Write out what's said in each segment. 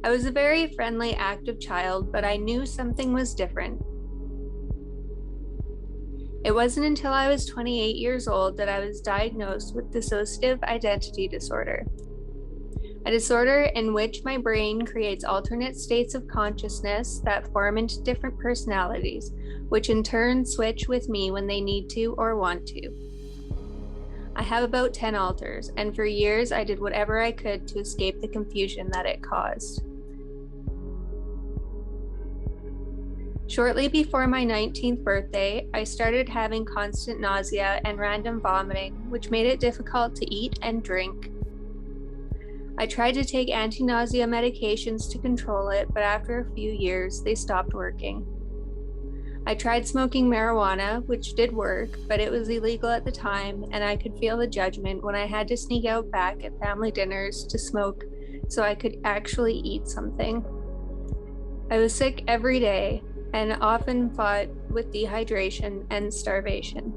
I was a very friendly, active child, but I knew something was different. It wasn't until I was 28 years old that I was diagnosed with dissociative identity disorder, a disorder in which my brain creates alternate states of consciousness that form into different personalities, which in turn switch with me when they need to or want to. I have about 10 alters, and for years I did whatever I could to escape the confusion that it caused. Shortly before my 19th birthday, I started having constant nausea and random vomiting, which made it difficult to eat and drink. I tried to take anti-nausea medications to control it, but after a few years, they stopped working. I tried smoking marijuana, which did work, but it was illegal at the time, and I could feel the judgment when I had to sneak out back at family dinners to smoke so I could actually eat something. I was sick every day and often fought with dehydration and starvation.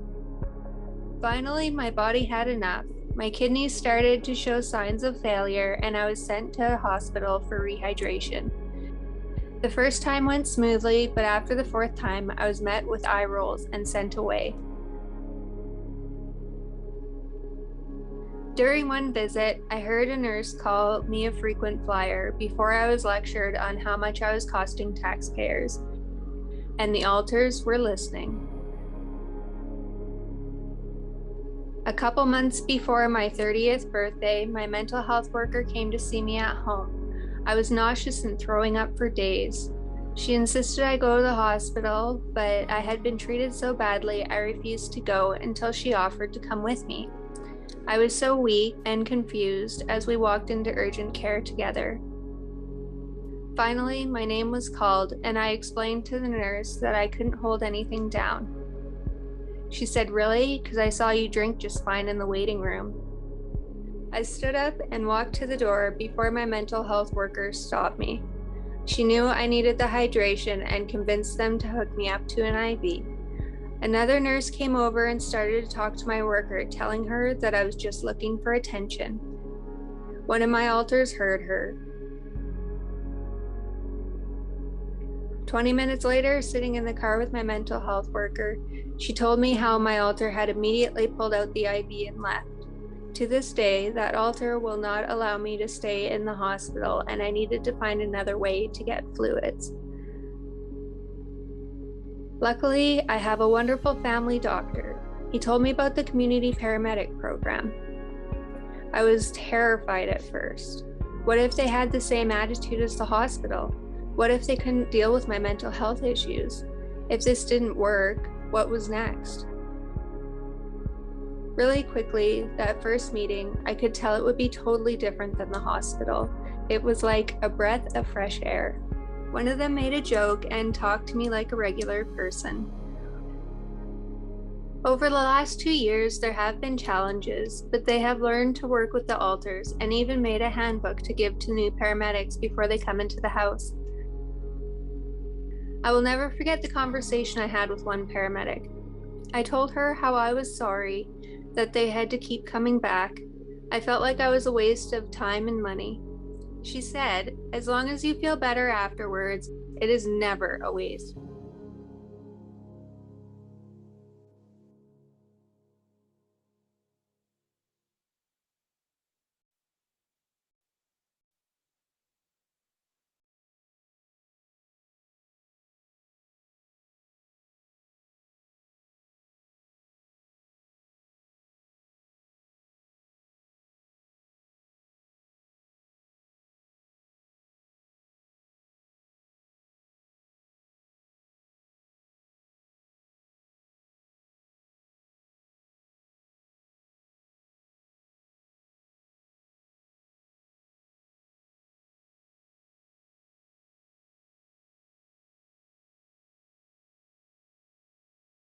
Finally, my body had enough. My kidneys started to show signs of failure, and I was sent to a hospital for rehydration. The first time went smoothly, but after the fourth time, I was met with eye rolls and sent away. During one visit, I heard a nurse call me a frequent flyer before I was lectured on how much I was costing taxpayers, and the alters were listening. A couple months before my 30th birthday, my mental health worker came to see me at home. I was nauseous and throwing up for days. She insisted I go to the hospital, but I had been treated so badly I refused to go until she offered to come with me. I was so weak and confused as we walked into urgent care together. Finally, my name was called, and I explained to the nurse that I couldn't hold anything down. She said, "Really? Because I saw you drink just fine in the waiting room." I stood up and walked to the door before my mental health worker stopped me. She knew I needed the hydration and convinced them to hook me up to an IV. Another nurse came over and started to talk to my worker, telling her that I was just looking for attention. One of my alters heard her. 20 minutes later, sitting in the car with my mental health worker, she told me how my alter had immediately pulled out the IV and left. To this day, that alter will not allow me to stay in the hospital, and I needed to find another way to get fluids. Luckily, I have a wonderful family doctor. He told me about the community paramedic program. I was terrified at first. What if they had the same attitude as the hospital? What if they couldn't deal with my mental health issues? If this didn't work, what was next? Really quickly, that first meeting, I could tell it would be totally different than the hospital. It was like a breath of fresh air. One of them made a joke and talked to me like a regular person. Over the last 2 years, there have been challenges, but they have learned to work with the alters and even made a handbook to give to new paramedics before they come into the house. I will never forget the conversation I had with one paramedic. I told her how I was sorry that they had to keep coming back. I felt like I was a waste of time and money. She said, "As long as you feel better afterwards, it is never a waste."